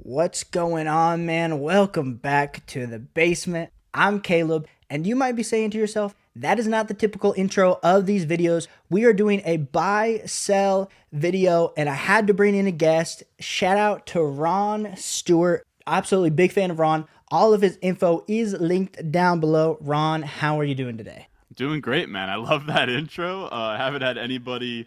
What's going on, man? Welcome back to the basement. I'm Caleb, and you might be saying to yourself, that is not the typical intro of these videos. We are doing a buy sell video, and I had to bring in a guest. Shout out to Ron Stewart. Absolutely big fan of Ron. All of his info is linked down below. Ron, how are you doing today? Doing great, man. I love that intro. I haven't had anybody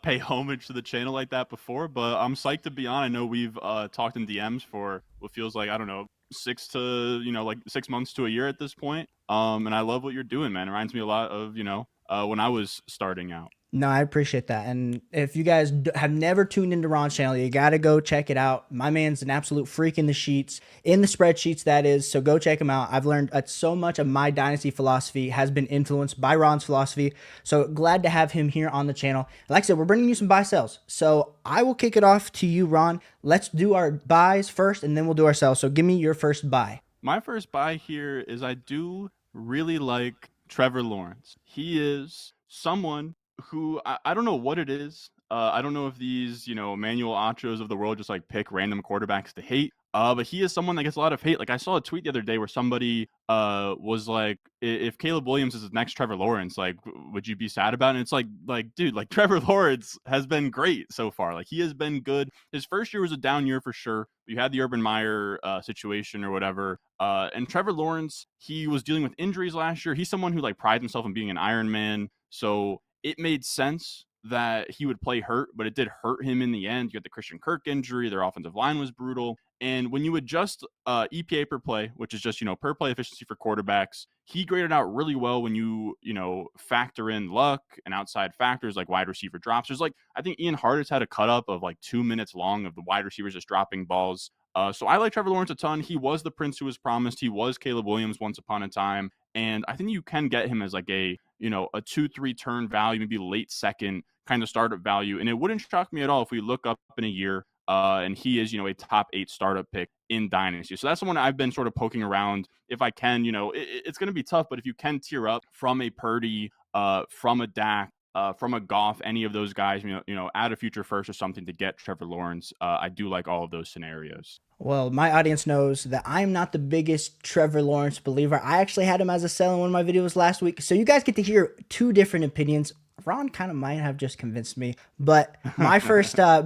pay homage to the channel like that before, but I'm psyched to be on. I know we've talked in DMs for what feels like, I don't know, 6 months to a year at this point. And I love what you're doing, man. It reminds me a lot of, when I was starting out. No, I appreciate that. And if you guys have never tuned into Ron's channel, you got to go check it out. My man's an absolute freak in the sheets, in the spreadsheets, that is. So go check him out. I've learned so much of my Dynasty philosophy has been influenced by Ron's philosophy. So glad to have him here on the channel. Like I said, we're bringing you some buy sells. So I will kick it off to you, Ron. Let's do our buys first, and then we'll do our sells. So give me your first buy. My first buy here is I do really like Trevor Lawrence. He is someone who I don't know what it is. I don't know if these, Emmanuel Achos of the world just like pick random quarterbacks to hate. But he is someone that gets a lot of hate. Like I saw a tweet the other day where somebody was like, if Caleb Williams is the next Trevor Lawrence, like, would you be sad about it? And it's like, dude, like Trevor Lawrence has been great so far. Like he has been good. His first year was a down year for sure. You had the Urban Meyer situation or whatever. And Trevor Lawrence, he was dealing with injuries last year. He's someone who like prides himself on being an Iron Man. So it made sense that he would play hurt, but it did hurt him in the end. You had the Christian Kirk injury. Their offensive line was brutal. And when you adjust EPA per play, which is just, per play efficiency for quarterbacks, he graded out really well when factor in luck and outside factors like wide receiver drops. There's like, I think Ian Hartis had a cut up of like 2 minutes long of the wide receivers just dropping balls. So I like Trevor Lawrence a ton. He was the prince who was promised. He was Caleb Williams once upon a time. And I think you can get him as like a 2-3 turn value, maybe late second kind of startup value. And it wouldn't shock me at all if we look up in a year and he is, a top 8 startup pick in Dynasty. So that's someone I've been sort of poking around. If I can, it's going to be tough, but if you can tier up from a Purdy, from a Dak, from a Goff, any of those guys, add a future first or something to get Trevor Lawrence. I do like all of those scenarios. Well, my audience knows that I'm not the biggest Trevor Lawrence believer. I actually had him as a sell in one of my videos last week. So you guys get to hear two different opinions. Ron kind of might have just convinced me, but my first buy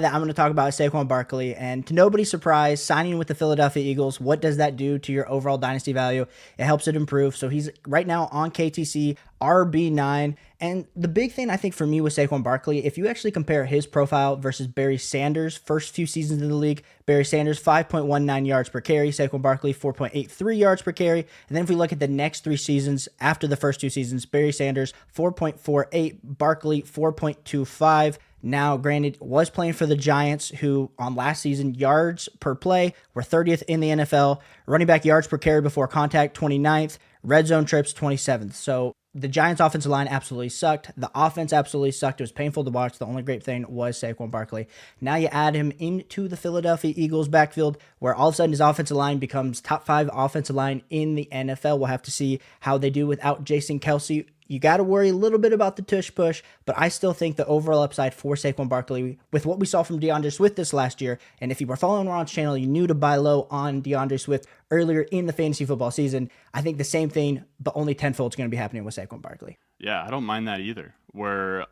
that I'm going to talk about is Saquon Barkley, and to nobody's surprise, signing with the Philadelphia Eagles, what does that do to your overall dynasty value? It helps it improve. So he's right now on KTC RB9. And the big thing I think for me with Saquon Barkley, if you actually compare his profile versus Barry Sanders' first few seasons in the league, Barry Sanders 5.19 yards per carry, Saquon Barkley 4.83 yards per carry. And then if we look at the next 3 seasons after the first 2 seasons, Barry Sanders 4.48, Barkley 4.25. Now, granted, was playing for the Giants, who on last season, yards per play were 30th in the NFL, running back yards per carry before contact 29th, red zone trips 27th. So the Giants' offensive line absolutely sucked. The offense absolutely sucked. It was painful to watch. The only great thing was Saquon Barkley. Now you add him into the Philadelphia Eagles backfield, where all of a sudden his offensive line becomes top 5 offensive line in the NFL. We'll have to see how they do without Jason Kelce. You got to worry a little bit about the tush push, but I still think the overall upside for Saquon Barkley, with what we saw from DeAndre Swift this last year, and if you were following Ron's channel, you knew to buy low on DeAndre Swift earlier in the fantasy football season. I think the same thing, but only tenfold, is going to be happening with Saquon Barkley. Yeah, I don't mind that either. Where,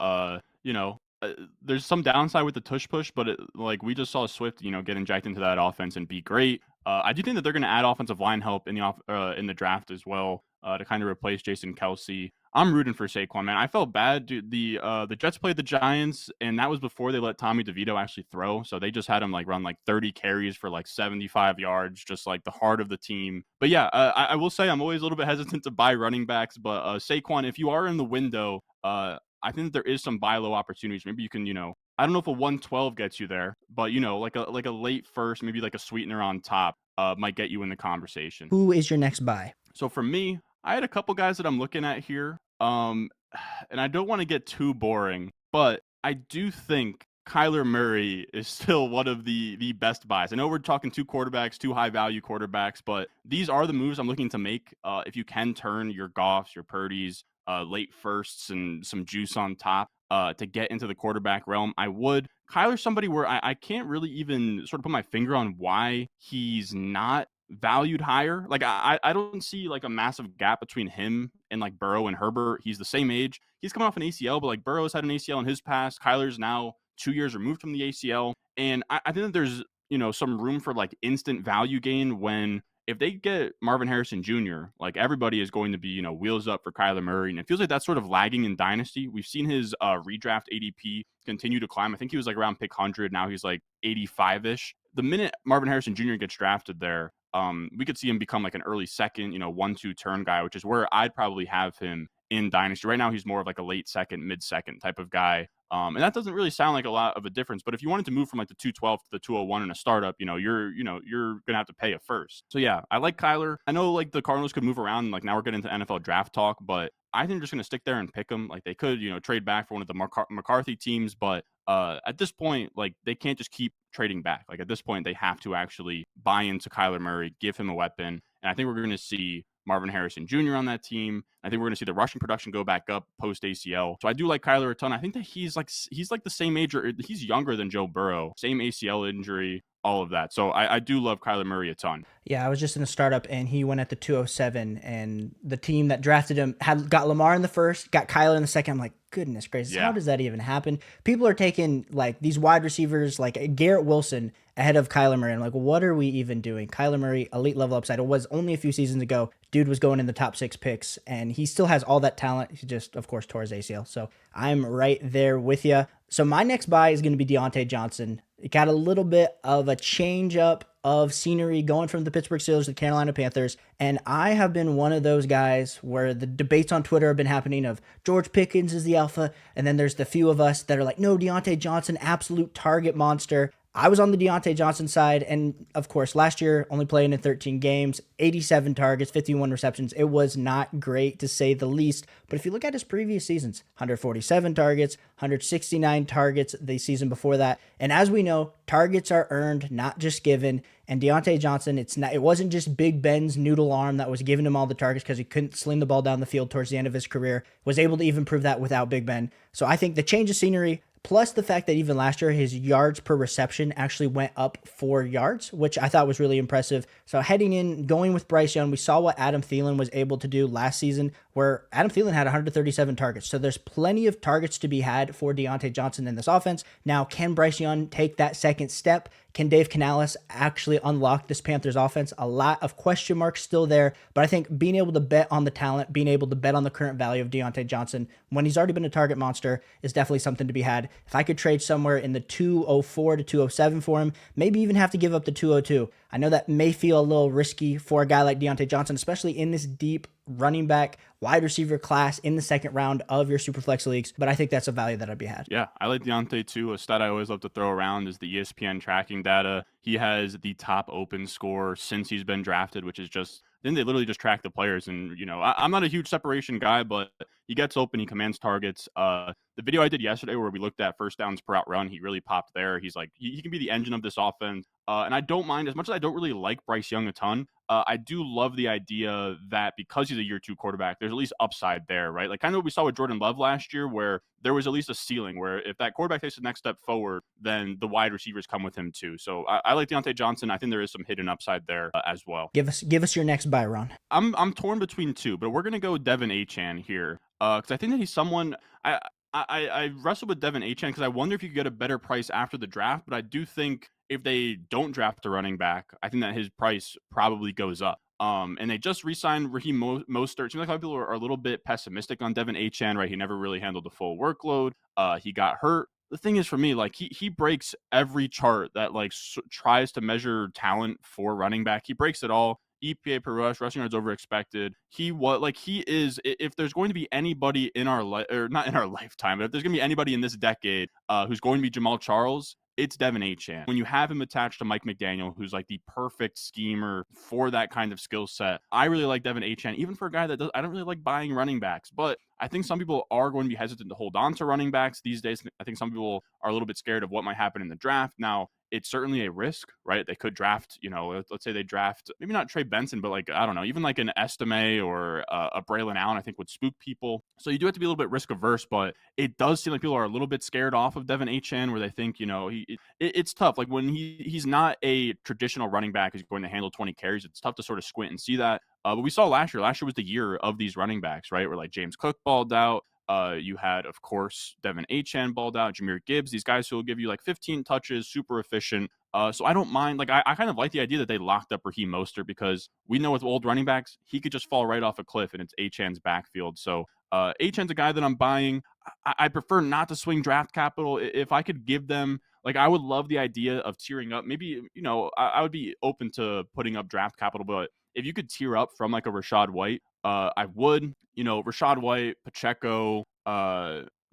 there's some downside with the tush push, but like we just saw Swift, get injected into that offense and be great. I do think that they're going to add offensive line help in the draft as well to kind of replace Jason Kelce. I'm rooting for Saquon, man. I felt bad. Dude, the Jets played the Giants, and that was before they let Tommy DeVito actually throw. So they just had him like run like 30 carries for like 75 yards, just like the heart of the team. But yeah, I will say I'm always a little bit hesitant to buy running backs, but Saquon, if you are in the window, I think that there is some buy low opportunities. Maybe you can, I don't know if a 112 gets you there, but like a late first, maybe like a sweetener on top, might get you in the conversation. Who is your next buy? So for me, I had a couple guys that I'm looking at here. And I don't want to get too boring, but I do think Kyler Murray is still one of the best buys. I know we're talking 2 quarterbacks, 2 high value quarterbacks, but these are the moves I'm looking to make. If you can turn your Goffs, your Purdy's, late firsts and some juice on top to get into the quarterback realm, I would. Kyler's somebody where I can't really even sort of put my finger on why he's not valued higher. Like I don't see like a massive gap between him and like Burrow and Herbert. He's the same age. He's coming off an ACL, but like Burrow's had an ACL in his past. Kyler's now 2 years removed from the ACL. And I think that there's, some room for like instant value gain when if they get Marvin Harrison Jr., like everybody is going to be, wheels up for Kyler Murray. And it feels like that's sort of lagging in Dynasty. We've seen his redraft ADP continue to climb. I think he was like around pick 100. Now he's like 85-ish. The minute Marvin Harrison Jr. gets drafted there, we could see him become like an early second, 1-2 turn guy, which is where I'd probably have him in Dynasty. Right now, he's more of like a late second, mid-second type of guy. And that doesn't really sound like a lot of a difference. But if you wanted to move from like the 212 to the 201 in a startup, you're gonna have to pay a first. So yeah, I like Kyler. I know like the Cardinals could move around. Like now we're getting into NFL draft talk, but I think they're just gonna stick there and pick him. Like they could, trade back for one of the McCarthy teams, but at this point, like they can't just keep trading back. Like at this point, they have to actually buy into Kyler Murray, give him a weapon, and I think we're gonna see Marvin Harrison Jr. on that team. I think we're going to see the rushing production go back up post ACL. So I do like Kyler a ton. I think that he's like the same age, or he's younger than Joe Burrow. Same ACL injury, all of that. So I do love Kyler Murray a ton. Yeah, I was just in a startup and he went at the 207, and the team that drafted him got Lamar in the first, got Kyler in the second. I'm like, goodness gracious, Yeah. How does that even happen? People are taking like these wide receivers like Garrett Wilson ahead of Kyler Murray. I'm like, what are we even doing? Kyler Murray, elite level upside. It was only a few seasons ago. Dude was going in the top 6 picks, and he still has all that talent. He just, of course, tore his ACL. So I'm right there with you. So my next buy is going to be Diontae Johnson. It got a little bit of a change up of scenery going from the Pittsburgh Steelers to the Carolina Panthers. And I have been one of those guys where the debates on Twitter have been happening of George Pickens is the alpha. And then there's the few of us that are like, no, Diontae Johnson, absolute target monster. I was on the Diontae Johnson side, and of course, last year, only playing in 13 games, 87 targets, 51 receptions. It was not great, to say the least. But if you look at his previous seasons, 147 targets, 169 targets the season before that. And as we know, targets are earned, not just given. And Diontae Johnson, it wasn't just Big Ben's noodle arm that was giving him all the targets because he couldn't sling the ball down the field towards the end of his career. Was able to even prove that without Big Ben. So I think the change of scenery, plus the fact that even last year, his yards per reception actually went up 4 yards, which I thought was really impressive. So heading in, going with Bryce Young, we saw what Adam Thielen was able to do last season, where Adam Thielen had 137 targets. So there's plenty of targets to be had for Diontae Johnson in this offense. Now, can Bryce Young take that second step? Can Dave Canales actually unlock this Panthers offense? A lot of question marks still there, but I think being able to bet on the talent, being able to bet on the current value of Diontae Johnson when he's already been a target monster is definitely something to be had. If I could trade somewhere in the 204 to 207 for him, maybe even have to give up the 202. I know that may feel a little risky for a guy like Diontae Johnson, especially in this deep running back, wide receiver class in the second round of your Superflex leagues, but I think that's a value that I'd be had. Yeah, I like Diontae too. A stat I always love to throw around is the ESPN tracking data. He has the top open score since he's been drafted, which is just, then they literally just track the players. And, I'm not a huge separation guy, but he gets open, he commands targets. The video I did yesterday where we looked at first downs per out run, he really popped there. He's like, he can be the engine of this offense. And I don't mind, as much as I don't really like Bryce Young a ton, I do love the idea that because he's a year 2 quarterback, there's at least upside there, right? Like kind of what we saw with Jordan Love last year, where there was at least a ceiling where if that quarterback takes the next step forward, then the wide receivers come with him too. So I like Diontae Johnson. I think there is some hidden upside there as well. Give us your next buy, Ron. I'm torn between 2, but we're going to go Devon Achane here because I think that he's someone I wrestled with Devon Achane because I wonder if you could get a better price after the draft, but I do think if they don't draft a running back, I think that his price probably goes up. And they just re-signed Raheem Mostert. Seems like a lot of people are a little bit pessimistic on Devon Achane, right? He never really handled the full workload. He got hurt. The thing is, for me, like he breaks every chart that like tries to measure talent for running back. He breaks it all. EPA per rush, rushing yards over expected. He is, if there's going to be anybody in our or not in our lifetime, but if there's going to be anybody in this decade who's going to be Jamal Charles, it's Devon Achane. When you have him attached to Mike McDaniel, who's like the perfect schemer for that kind of skill set, I really like Devon Achane, even for a guy that I don't really like buying running backs, but I think some people are going to be hesitant to hold on to running backs these days. I think some people are a little bit scared of what might happen in the draft. Now, it's certainly a risk, right? They could draft, let's say they draft maybe not Trey Benson, but like, I don't know, even like an Estime or a Braylon Allen, I think would spook people. So you do have to be a little bit risk averse, but it does seem like people are a little bit scared off of Devon Achane, where they think, it's tough. Like when he's not a traditional running back who's going to handle 20 carries, it's tough to sort of squint and see that. But we saw last year. Last year was the year of these running backs, right? Where like James Cook balled out. You had, of course, Devon Achane balled out, Jahmyr Gibbs, these guys who will give you like 15 touches, super efficient. So I don't mind. Like I kind of like the idea that they locked up Raheem Mostert, because we know with old running backs, he could just fall right off a cliff and it's Achane's backfield. So Achane's a guy that I'm buying. I prefer not to swing draft capital. If I could give them, like, I would love the idea of tiering up. Maybe, I would be open to putting up draft capital, but if you could tier up from like a Rashad White, I would. Rashad White, Pacheco,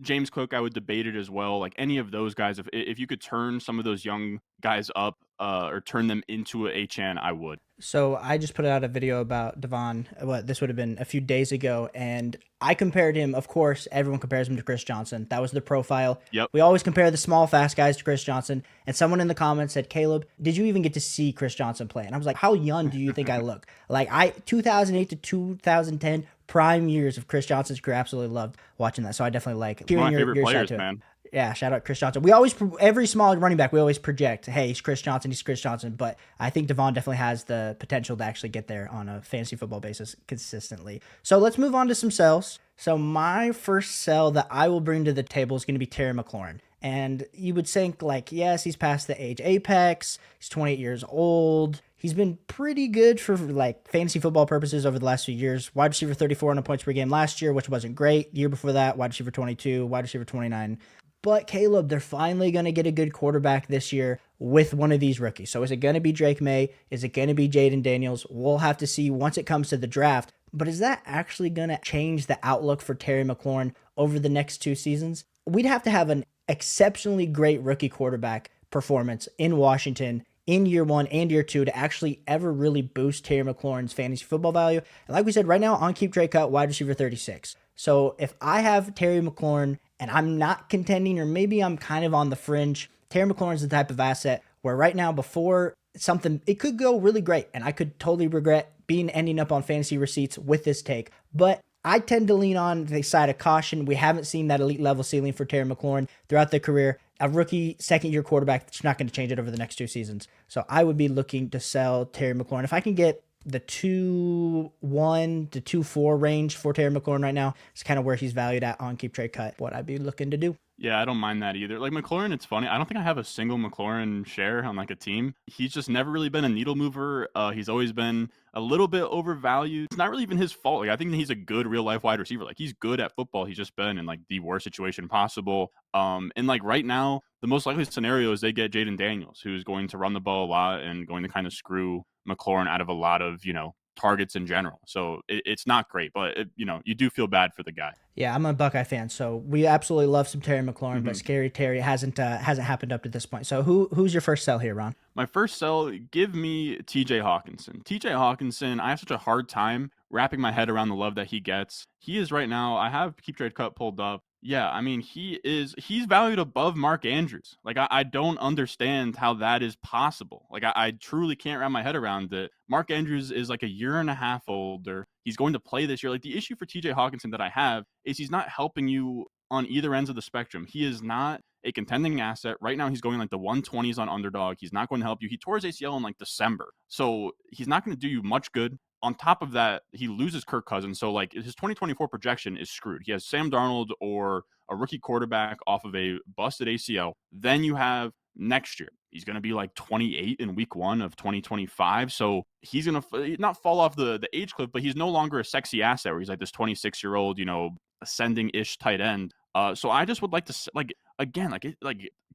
James Cook, I would debate it as well. Like any of those guys, if you could turn some of those young guys up or turn them into a Achane, I would. So I just put out a video about Devon. This would have been a few days ago, and I compared him. Of course, everyone compares him to Chris Johnson. That was the profile. Yep. We always compare the small, fast guys to Chris Johnson. And someone in the comments said, "Caleb, did you even get to see Chris Johnson play?" And I was like, "How young do you think I look?" Like 2008 to 2010, prime years of Chris Johnson's career. Absolutely loved watching that. So I definitely like hearing One of my favorite your players, side to it. man. Yeah, shout out Chris Johnson. We always, every small running back, we always project, hey, he's Chris Johnson. But I think Devon definitely has the potential to actually get there on a fantasy football basis consistently. So let's move on to some sells. So my first sell that I will bring to the table is going to be Terry McLaurin. And you would think, like, yes, he's past the age apex. He's 28 years old. He's been pretty good for like fantasy football purposes over the last few years. Wide receiver 34 on a points per game last year, which wasn't great. Year before that, wide receiver 22, wide receiver 29. But Caleb, they're finally going to get a good quarterback this year with one of these rookies. So is it going to be Drake May? Is it going to be Jaden Daniels? We'll have to see once it comes to the draft. But is that actually going to change the outlook for Terry McLaurin over the next 2 seasons? We'd have to have an exceptionally great rookie quarterback performance in Washington in year 1 and year 2 to actually ever really boost Terry McLaurin's fantasy football value. And like we said, right now on Keep Trade Cut, wide receiver 36. So if I have Terry McLaurin and I'm not contending, or maybe I'm kind of on the fringe, Terry McLaurin is the type of asset where right now, before something, it could go really great, and I could totally regret ending up on fantasy receipts with this take. But I tend to lean on the side of caution. We haven't seen that elite level ceiling for Terry McLaurin throughout their career. A rookie second-year quarterback that's not going to change it over the next 2 seasons. So I would be looking to sell Terry McLaurin. If I can get the 2.1 to 2.4 range for Terry McLaurin right now, it's kind of where he's valued at on Keep Trade Cut. What I'd be looking to do. Yeah, I don't mind that either. Like McLaurin, it's funny. I don't think I have a single McLaurin share on like a team. He's just never really been a needle mover. He's always been a little bit overvalued. It's not really even his fault. Like I think he's a good real life wide receiver. Like he's good at football. He's just been in like the worst situation possible. And like right now, the most likely scenario is they get Jaden Daniels, who's going to run the ball a lot and going to kind of screw McLaurin out of a lot of, targets in general. So it's not great, but you do feel bad for the guy. Yeah, I'm a Buckeye fan, so we absolutely love some Terry McLaurin, but Scary Terry hasn't happened up to this point. So who's your first sell here, Ron? My first sell, give me TJ Hockenson. TJ Hockenson, I have such a hard time wrapping my head around the love that he gets. He is right now, I have Keep Trade Cut pulled up. Yeah, I mean, he's valued above Mark Andrews. Like, I don't understand how that is possible. Like, I truly can't wrap my head around it. Mark Andrews is like a year and a half older. He's going to play this year. Like, the issue for TJ Hockenson that I have is he's not helping you on either ends of the spectrum. He is not a contending asset. Right now, he's going like the 120s on underdog. He's not going to help you. He tore his ACL in like December. So he's not going to do you much good. On top of that, he loses Kirk Cousins. So like his 2024 projection is screwed. He has Sam Darnold or a rookie quarterback off of a busted ACL. Then you have next year, he's going to be like 28 in week 1 of 2025. So he's going to not fall off the age cliff, but he's no longer a sexy asset where he's like this 26-year-old, ascending-ish tight end. So I just would like to, like, again,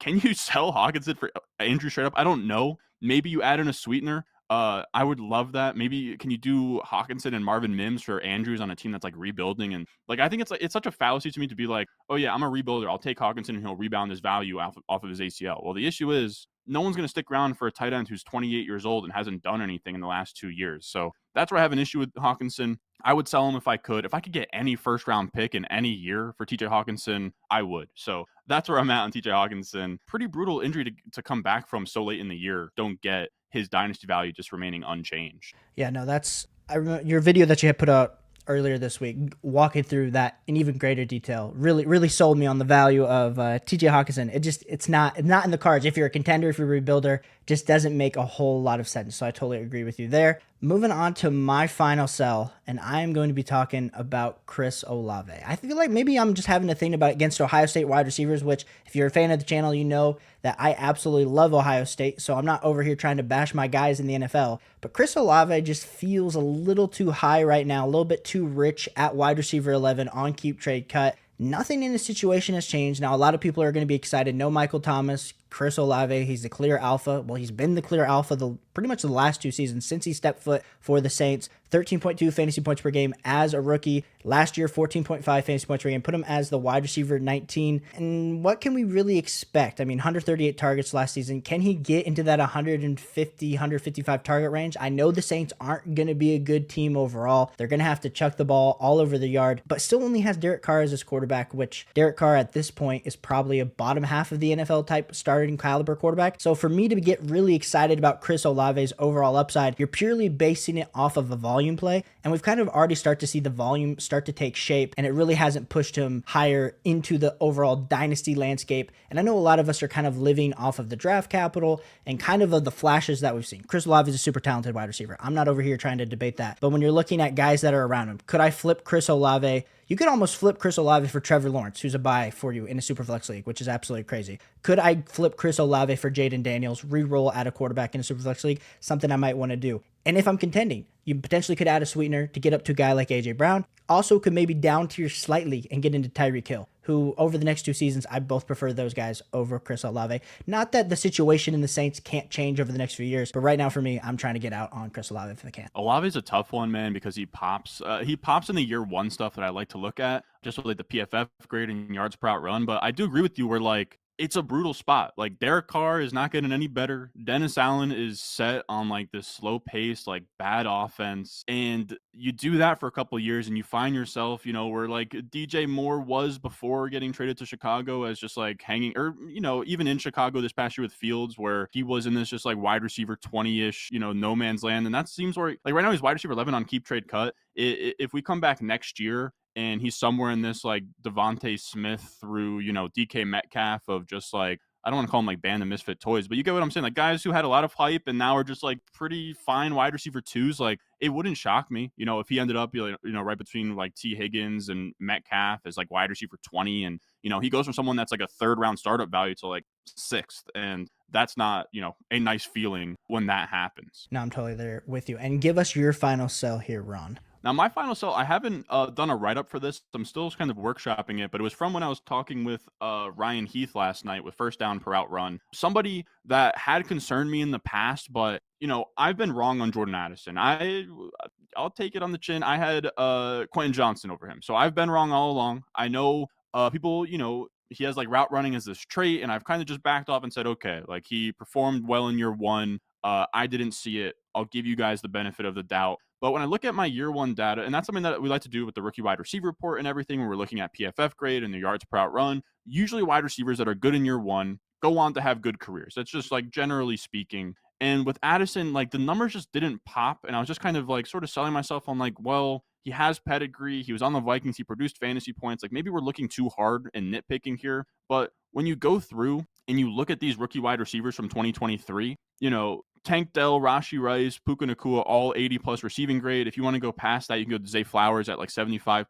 can you sell Hockenson for Andrew straight up? I don't know. Maybe you add in a sweetener. I would love that. Maybe can you do Hockenson and Marvin Mims for Andrews on a team that's like rebuilding? And like, I think it's such a fallacy to me to be like, oh yeah, I'm a rebuilder. I'll take Hockenson and he'll rebound his value off of his ACL. Well, the issue is no one's going to stick around for a tight end who's 28 years old and hasn't done anything in the last 2 years. So that's where I have an issue with Hockenson. I would sell him if I could. If I could get any first round pick in any year for TJ Hockenson, I would. So that's where I'm at on TJ Hockenson. Pretty brutal injury to come back from so late in the year. Don't get his dynasty value just remaining unchanged. Yeah, no, I remember your video that you had put out earlier this week, walking through that in even greater detail, really sold me on the value of TJ Hockenson. It's not in the cards. If you're a contender, if you're a rebuilder, just doesn't make a whole lot of sense. So I totally agree with you there. Moving on to my final sell, and I am going to be talking about Chris Olave. I feel like maybe I'm just having a thing about against Ohio State wide receivers, which if you're a fan of the channel, you know that I absolutely love Ohio State, so I'm not over here trying to bash my guys in the NFL. But Chris Olave just feels a little too high right now, a little bit too rich at wide receiver 11 on keep trade cut. Nothing in his situation has changed. Now, a lot of people are going to be excited. No Michael Thomas, Chris Olave, he's the clear alpha. Well, he's been the clear alpha pretty much the last 2 seasons since he stepped foot for the Saints. 13.2 fantasy points per game as a rookie. Last year, 14.5 fantasy points per game. Put him as the wide receiver 19. And what can we really expect? I mean, 138 targets last season. Can he get into that 150, 155 target range? I know the Saints aren't going to be a good team overall. They're going to have to chuck the ball all over the yard, but still only has Derek Carr as his quarterback, which Derek Carr at this point is probably a bottom half of the NFL type starting caliber quarterback. So for me to get really excited about Chris Olave's overall upside, you're purely basing it off of a volume play. And we've kind of already started to see the volume start to take shape, and it really hasn't pushed him higher into the overall dynasty landscape. And I know a lot of us are kind of living off of the draft capital and kind of the flashes that we've seen. Chris Olave is a super talented wide receiver. I'm not over here trying to debate that. But when you're looking at guys that are around him, could I flip Chris Olave? You could almost flip Chris Olave for Trevor Lawrence, who's a buy for you in a Superflex league, which is absolutely crazy. Could I flip Chris Olave for Jaden Daniels, re-roll at a quarterback in a Superflex league? Something I might want to do. And if I'm contending, you potentially could add a sweetener to get up to a guy like A.J. Brown. Also could maybe down tier slightly and get into Tyreek Hill, who over the next 2 seasons, I both prefer those guys over Chris Olave. Not that the situation in the Saints can't change over the next few years, but right now for me, I'm trying to get out on Chris Olave if I can. Olave is a tough one, man, because he pops. He pops in the year 1 stuff that I like to look at, just with like the PFF grade and yards per out run. But I do agree with you where like it's a brutal spot. Like Derek Carr is not getting any better. Dennis Allen is set on like this slow pace, like bad offense. And you do that for a couple of years and you find yourself, where like DJ Moore was before getting traded to Chicago as just like hanging, or, even in Chicago this past year with Fields, where he was in this just like wide receiver 20-ish, no man's land. And that seems where like right now he's wide receiver 11 on keep trade cut. If we come back next year and he's somewhere in this like Devontae Smith through, DK Metcalf of just like, I don't want to call him like band of misfit toys, but you get what I'm saying? Like guys who had a lot of hype and now are just like pretty fine wide receiver 2s. Like it wouldn't shock me, if he ended up, right between like T Higgins and Metcalf as like wide receiver 20. And, he goes from someone that's like a 3rd round startup value to like 6th. And that's not, a nice feeling when that happens. No, I'm totally there with you. And give us your final sell here, Ron. Now, my final sell, I haven't done a write-up for this. I'm still kind of workshopping it, but it was from when I was talking with Ryan Heath last night with first down per out run. Somebody that had concerned me in the past, but, I've been wrong on Jordan Addison. I'll take it on the chin. I had Quentin Johnson over him. So I've been wrong all along. I know people, he has like route running as this trait, and I've kind of just backed off and said, okay, like he performed well in year 1. I didn't see it. I'll give you guys the benefit of the doubt. But when I look at my year 1 data, and that's something that we like to do with the rookie wide receiver report and everything, when we're looking at PFF grade and the yards per out run, usually wide receivers that are good in year 1 go on to have good careers. That's just like generally speaking. And with Addison, like the numbers just didn't pop. And I was just kind of like sort of selling myself on like, well, he has pedigree. He was on the Vikings. He produced fantasy points. Like maybe we're looking too hard and nitpicking here. But when you go through and you look at these rookie wide receivers from 2023, Tank Dell, Rashee Rice, Puka Nacua, all 80+ receiving grade. If you want to go past that, you can go to Zay Flowers at like 75.2,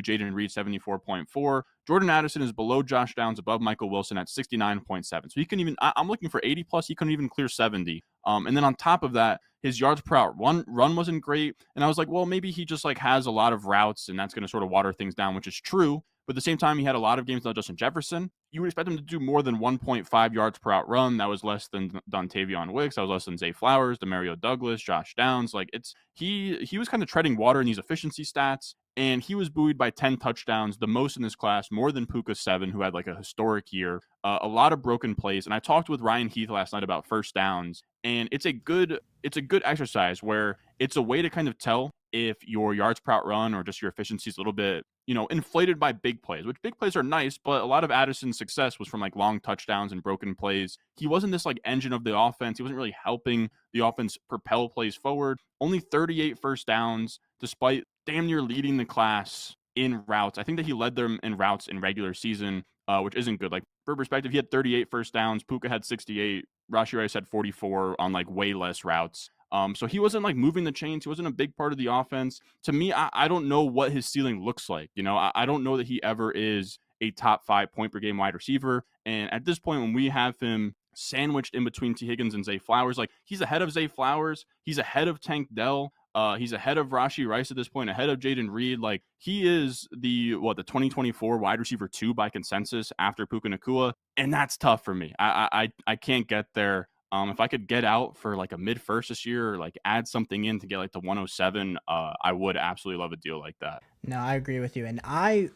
Jaden Reed 74.4. Jordan Addison is below Josh Downs, above Michael Wilson at 69.7. So he can even, I'm looking for 80+. He couldn't even clear 70. And then on top of that, his yards per out run wasn't great. And I was like, well, maybe he just like has a lot of routes and that's going to sort of water things down, which is true. But at the same time, he had a lot of games without Justin Jefferson. You would expect him to do more than 1.5 yards per out run. That was less than Dontavion Wicks. That was less than Zay Flowers, Demario Douglas, Josh Downs. Like he was kind of treading water in these efficiency stats. and he was buoyed by 10 touchdowns, the most in this class, more than Puka 7, who had like a historic year. A lot of broken plays, and I talked with Ryan Heath last night about first downs, and it's a good exercise where it's a way to kind of tell if your yards per out run or just your efficiency is a little bit, inflated by big plays, which big plays are nice, but a lot of Addison's success was from like long touchdowns and broken plays. He wasn't this like engine of the offense. He wasn't really helping the offense propel plays forward. Only 38 first downs, despite damn near leading the class in routes. I think that he led them in routes in regular season, which isn't good. Like, for perspective, he had 38 first downs. Puka had 68. Rashi Rice had 44 on like way less routes. So he wasn't like moving the chains. He wasn't a big part of the offense. To me, I don't know what his ceiling looks like. I don't know that he ever is a top 5 point per game wide receiver. And at this point, when we have him sandwiched in between T. Higgins and Zay Flowers, like he's ahead of Zay Flowers. He's ahead of Tank Dell. He's ahead of Rashi Rice at this point, ahead of Jaden Reed. Like he is the 2024 wide receiver 2 by consensus after Puka Nacua, and that's tough for me. I can't get there. If I could get out for like a mid first this year, or like add something in to get like to 107, I would absolutely love a deal like that. No, I agree with you. And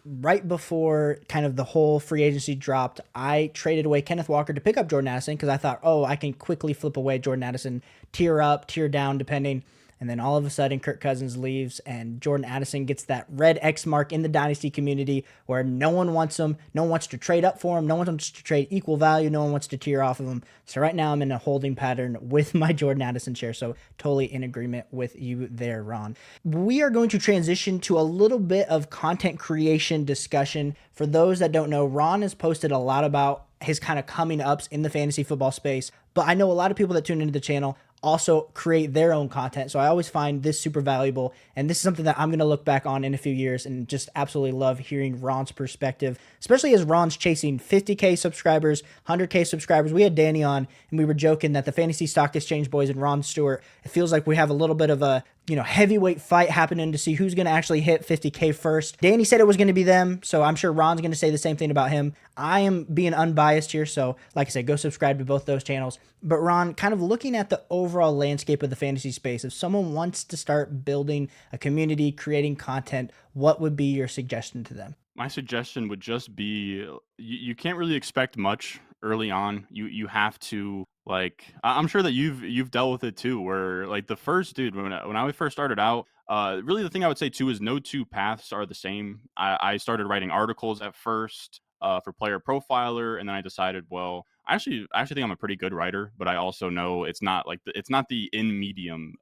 right before kind of the whole free agency dropped, I traded away Kenneth Walker to pick up Jordan Addison because I thought, oh, I can quickly flip away Jordan Addison, tier up, tier down, depending. And then all of a sudden, Kirk Cousins leaves, and Jordan Addison gets that red X mark in the Dynasty community where no one wants him. No one wants to trade up for him. No one wants to trade equal value. No one wants to tier off of him. So right now, I'm in a holding pattern with my Jordan Addison share. So totally in agreement with you there, Ron. We are going to transition to a little bit of content creation discussion. For those that don't know, Ron has posted a lot about his kind of coming ups in the fantasy football space. But I know a lot of people that tune into the channel also create their own content. So I always find this super valuable. And this is something that I'm going to look back on in a few years and just absolutely love hearing Ron's perspective, especially as Ron's chasing 50K subscribers, 100K subscribers. We had Danny on and we were joking that the Fantasy Stock Exchange boys and Ron Stewart, it feels like we have a little bit of a heavyweight fight happening to see who's going to actually hit 50K first. Danny said it was going to be them, so I'm sure Ron's going to say the same thing about him. I am being unbiased here, so like I said, go subscribe to both those channels. But Ron, kind of looking at the overall landscape of the fantasy space, if someone wants to start building a community, creating content, what would be your suggestion to them? My suggestion would just be you can't really expect much early on. You have to like I'm sure that you've dealt with it too, where like the first dude when I first started out, really the thing I would say too is no two paths are the same. I started writing articles at first for Player Profiler, and then I decided, well, I actually think I'm a pretty good writer, but I also know it's not like it's not the in medium,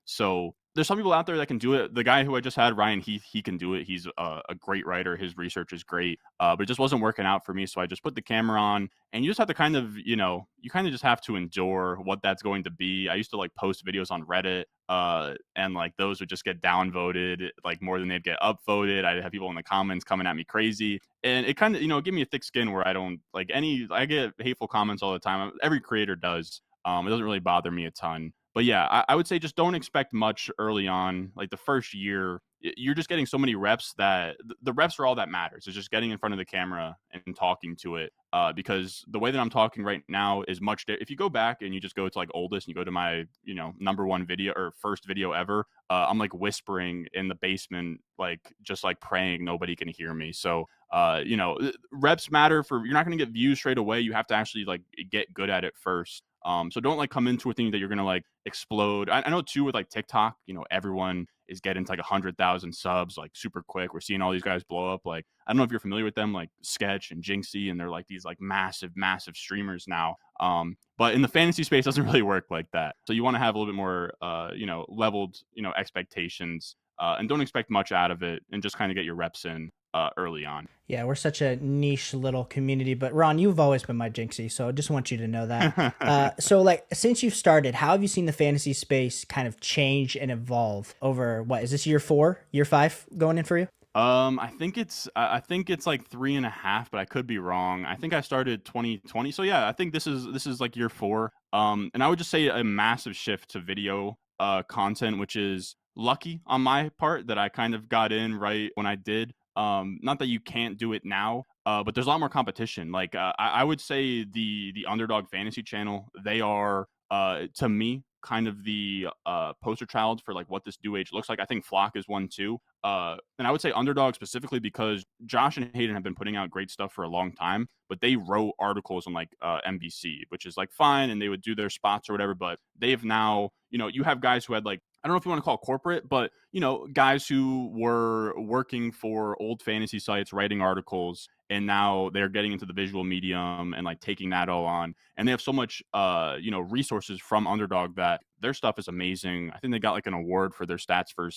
So there's some people out there that can do it. The guy who I just had, Ryan Heath, he can do it. He's a great writer. His research is great, but it just wasn't working out for me. So I just put the camera on, and you just have to kind of, you kind of just have to endure what that's going to be. I used to like post videos on Reddit, and like those would just get downvoted, like more than they'd get upvoted. I'd have people in the comments coming at me crazy, and it kind of, give me a thick skin where I don't like I get hateful comments all the time. Every creator does. It doesn't really bother me a ton. But yeah, I would say just don't expect much early on. Like the first year, you're just getting so many reps that the reps are all that matters. It's just getting in front of the camera and talking to it. Because the way that I'm talking right now is if you go back and you just go to like oldest and you go to my, number one video or first video ever, I'm like whispering in the basement, like just like praying nobody can hear me. So, reps matter you're not going to get views straight away. You have to actually like get good at it first. So don't like come into a thing that you're gonna like explode. I know too with like TikTok, everyone is getting to like 100,000 subs like super quick. We're seeing all these guys blow up. Like I don't know if you're familiar with them, like Sketch and Jinxie, and they're like these like massive streamers now. But in the fantasy space, it doesn't really work like that. So you want to have a little bit more, leveled, expectations, and don't expect much out of it, and just kind of get your reps in early on. Yeah, we're such a niche little community, but Ron, you've always been my Jinxie, so I just want you to know that. So like, since you've started, how have you seen the fantasy space kind of change and evolve over is this year 4, year 5 going in for you? I think it's like 3.5, but I could be wrong. I think I started 2020. So yeah, I think this is like year 4. And I would just say a massive shift to video content, which is lucky on my part that I kind of got in right when I did. Not that you can't do it now, but there's a lot more competition. Like I would say the Underdog Fantasy channel, they are to me kind of the poster child for like what this new age looks like. I think Flock is one too. And I would say Underdog specifically because Josh and Hayden have been putting out great stuff for a long time, but they wrote articles on like NBC, which is like fine, and they would do their spots or whatever. But they've now, you have guys who had like, I don't know if you want to call it corporate, but guys who were working for old fantasy sites, writing articles, and now they're getting into the visual medium and like taking that all on. And they have so much, resources from Underdog that their stuff is amazing. I think they got like an award for their stats for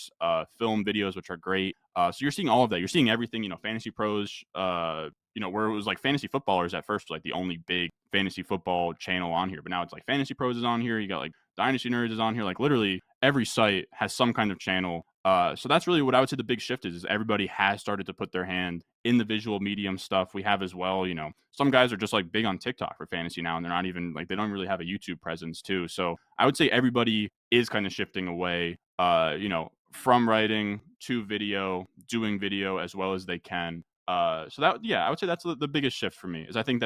film videos, which are great. So you're seeing all of that. You're seeing everything. Fantasy Pros. Where it was like Fantasy Footballers at first was like the only big fantasy football channel on here, but now it's like Fantasy Pros is on here. You got like Dynasty Nerds is on here. Like literally every site has some kind of channel. So that's really what I would say the big shift is everybody has started to put their hand in the visual medium stuff. We have as well, some guys are just like big on TikTok for fantasy now, and they're not even like, they don't really have a YouTube presence too. So I would say everybody is kind of shifting away, from writing to video, doing video as well as they can. So that, yeah, I would say that's the biggest shift for me is I think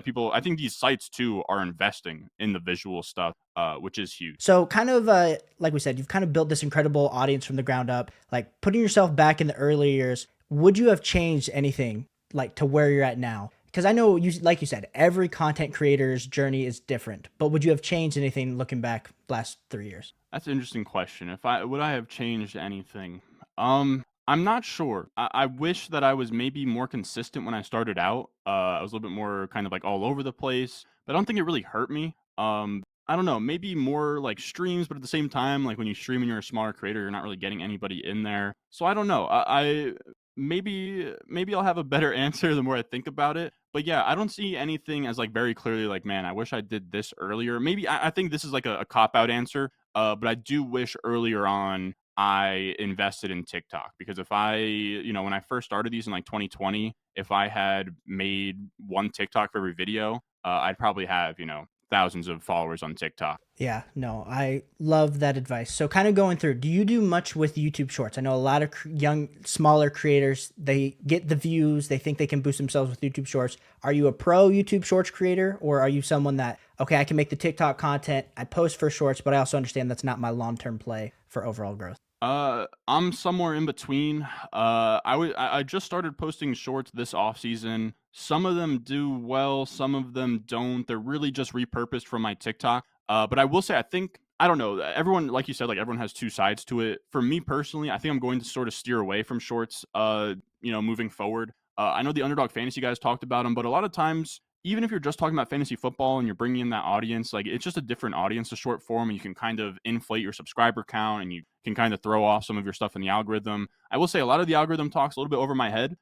these sites too are investing in the visual stuff, which is huge. So kind of like we said, you've kind of built this incredible audience from the ground up. Like putting yourself back in the early years, would you have changed anything like to where you're at now? Because I know you, like you said, every content creator's journey is different. But would you have changed anything looking back last 3 years? That's an interesting question. Would I have changed anything? I'm not sure. I wish that I was maybe more consistent when I started out. I was a little bit more kind of like all over the place, but I don't think it really hurt me. I don't know, maybe more like streams, but at the same time, like when you stream and you're a smaller creator, you're not really getting anybody in there. So I don't know. I maybe I'll have a better answer the more I think about it. But yeah, I don't see anything as like very clearly like, man, I wish I did this earlier. Maybe I think this is like a cop out answer. But I do wish earlier on I invested in TikTok because if when I first started these in like 2020, if I had made one TikTok for every video, I'd probably have, thousands of followers on TikTok. Yeah, no, I love that advice. So kind of going through, do you do much with YouTube Shorts? I know a lot of young, smaller creators, they get the views, they think they can boost themselves with YouTube Shorts. Are you a pro YouTube Shorts creator or are you someone that, okay, I can make the TikTok content, I post for Shorts, but I also understand that's not my long-term play for overall growth? I'm somewhere in between. I just started posting shorts this off season. Some of them do well, some of them don't. They're really just repurposed from my TikTok. But I will say, I don't know. Everyone, like you said, like everyone has two sides to it. For me personally, I think I'm going to sort of steer away from shorts, moving forward. I know the Underdog Fantasy guys talked about them, but a lot of times, even if you're just talking about fantasy football and you're bringing in that audience, like it's just a different audience to short form, and you can kind of inflate your subscriber count and you can kind of throw off some of your stuff in the algorithm. I will say a lot of the algorithm talks a little bit over my head,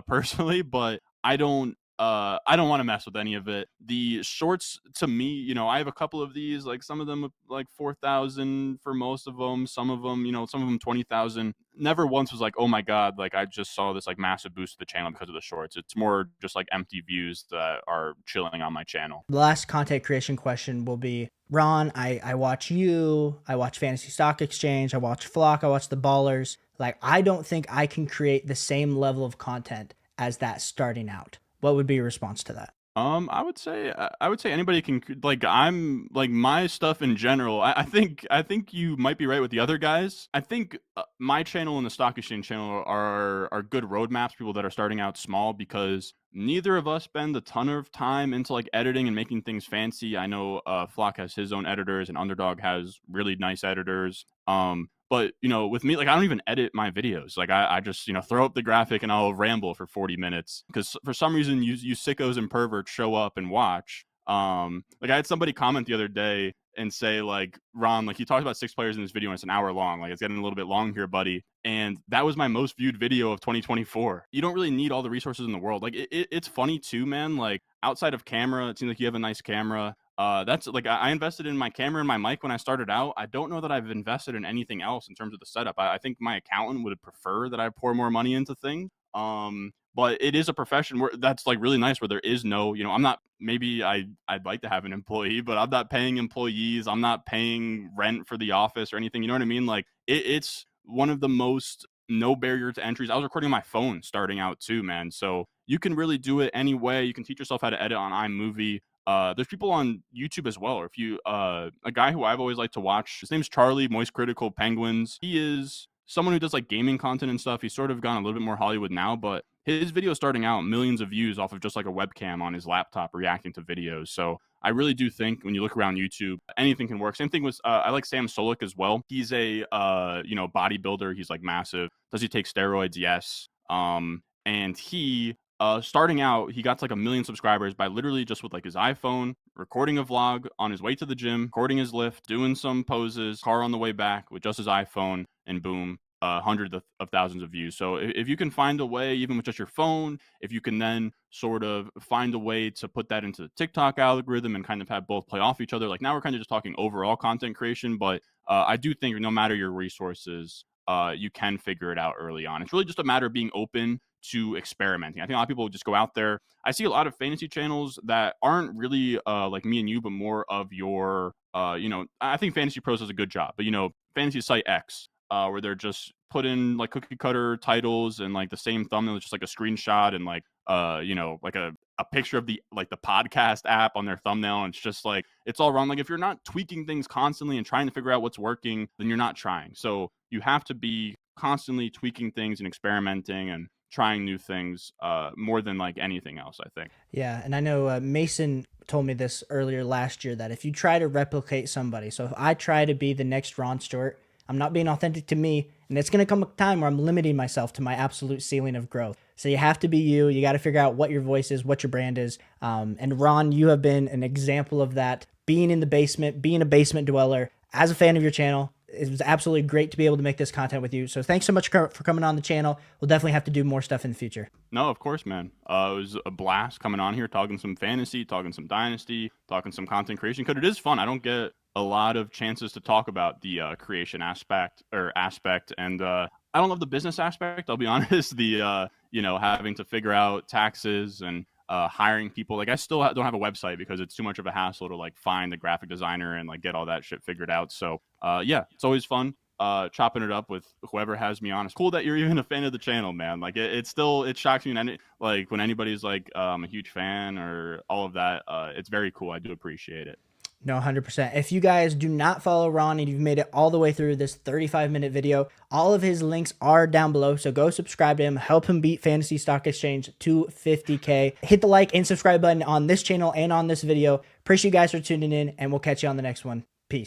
personally, but I don't want to mess with any of it. The shorts to me, I have a couple of these, like some of them like 4,000 for most of them, some of them 20,000. Never once was like, oh my God, like I just saw this like massive boost to the channel because of the shorts. It's more just like empty views that are chilling on my channel. The last content creation question will be, Ron, I watch you, I watch Fantasy Stock Exchange, I watch Flock, I watch the Ballers. Like, I don't think I can create the same level of content as that starting out. What would be your response to that? I would say anybody can, like, I'm like my stuff in general. I think you might be right with the other guys. I think my channel and the Stock Exchange channel are good roadmaps. People that are starting out small because neither of us spend a ton of time into like editing and making things fancy. I know Flock has his own editors and Underdog has really nice editors. But with me, like I don't even edit my videos. Like I just throw up the graphic and I'll ramble for 40 minutes because for some reason you sickos and perverts show up and watch. Like I had somebody comment the other day and say like, Ron, like you talked about 6 players in this video and it's an hour long. Like it's getting a little bit long here, buddy. And that was my most viewed video of 2024. You don't really need all the resources in the world. Like it's funny too, man. Like outside of camera, it seems like you have a nice camera. That's like I invested in my camera and my mic when I started out. I don't know that I've invested in anything else in terms of the setup. I think my accountant would prefer that I pour more money into things. But it is a profession where that's like really nice where there is no, I'm not, maybe I'd like to have an employee, but I'm not paying employees. I'm not paying rent for the office or anything. You know what I mean? Like it's one of the most no barrier to entries. I was recording my phone starting out too, man. So you can really do it any way. You can teach yourself how to edit on iMovie. There's people on YouTube as well. Or if you, a guy who I've always liked to watch, his name's Charlie, Moist Critical Penguins. He is someone who does like gaming content and stuff. He's sort of gone a little bit more Hollywood now, but his video starting out millions of views off of just like a webcam on his laptop reacting to videos. So I really do think when you look around YouTube, anything can work. Same thing with I like Sam Solik as well. He's a bodybuilder. He's like massive. Does he take steroids? Yes. And he starting out, he got to like 1 million subscribers by literally just with like his iPhone, recording a vlog on his way to the gym, recording his lift, doing some poses, car on the way back with just his iPhone, and boom, hundreds of thousands of views. So if you can find a way, even with just your phone, if you can then sort of find a way to put that into the TikTok algorithm and kind of have both play off each other, like now we're kind of just talking overall content creation, but I do think no matter your resources, you can figure it out early on. It's really just a matter of being open to experimenting. I think a lot of people just go out there. I see a lot of fantasy channels that aren't really like me and you, but more of your, I think Fantasy Pros does a good job, but Fantasy Site X, where they're just put in like cookie cutter titles and like the same thumbnail, it's just like a screenshot and like, like a picture of the podcast app on their thumbnail. And it's just like, it's all wrong. Like if you're not tweaking things constantly and trying to figure out what's working, then you're not trying. So you have to be constantly tweaking things and experimenting and trying new things more than like anything else, I think. Yeah, and I know Mason told me this earlier last year that if you try to replicate somebody, so if I try to be the next Ron Stewart, I'm not being authentic to me, and it's going to come a time where I'm limiting myself to my absolute ceiling of growth. So you have to be you. You got to figure out what your voice is, what your brand is. And Ron, you have been an example of that, being in the basement, being a basement dweller. As a fan of your channel, it was absolutely great to be able to make this content with you. So thanks so much for coming on the channel. We'll definitely have to do more stuff in the future. No, of course, man. It was a blast coming on here, talking some fantasy, talking some Dynasty, talking some content creation, because it is fun. I don't get a lot of chances to talk about the creation aspect. And I don't love the business aspect. I'll be honest. The, having to figure out taxes and hiring people. Like I still don't have a website because it's too much of a hassle to like find the graphic designer and like get all that shit figured out. So yeah, it's always fun chopping it up with whoever has me on. It's cool that you're even a fan of the channel, man. Like it shocks me when anybody's like a huge fan or all of that. It's very cool. I do appreciate it. No, 100%. If you guys do not follow Ron and you've made it all the way through this 35-minute video, all of his links are down below. So go subscribe to him, help him beat Fantasy Stock Exchange to 50K. Hit the like and subscribe button on this channel and on this video. Appreciate you guys for tuning in, and we'll catch you on the next one. Peace.